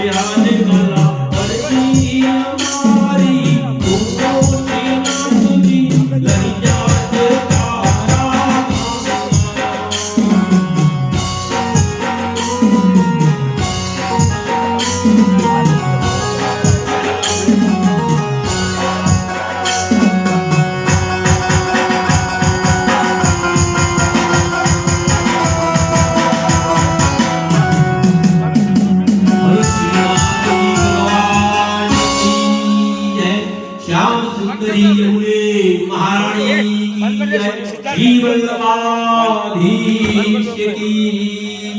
याने मला पडती हमारी तुझी ना तुझी लहियात तारा श्याम सुंदरी यमुने महारानी की जय श्री वल्लभाधीश की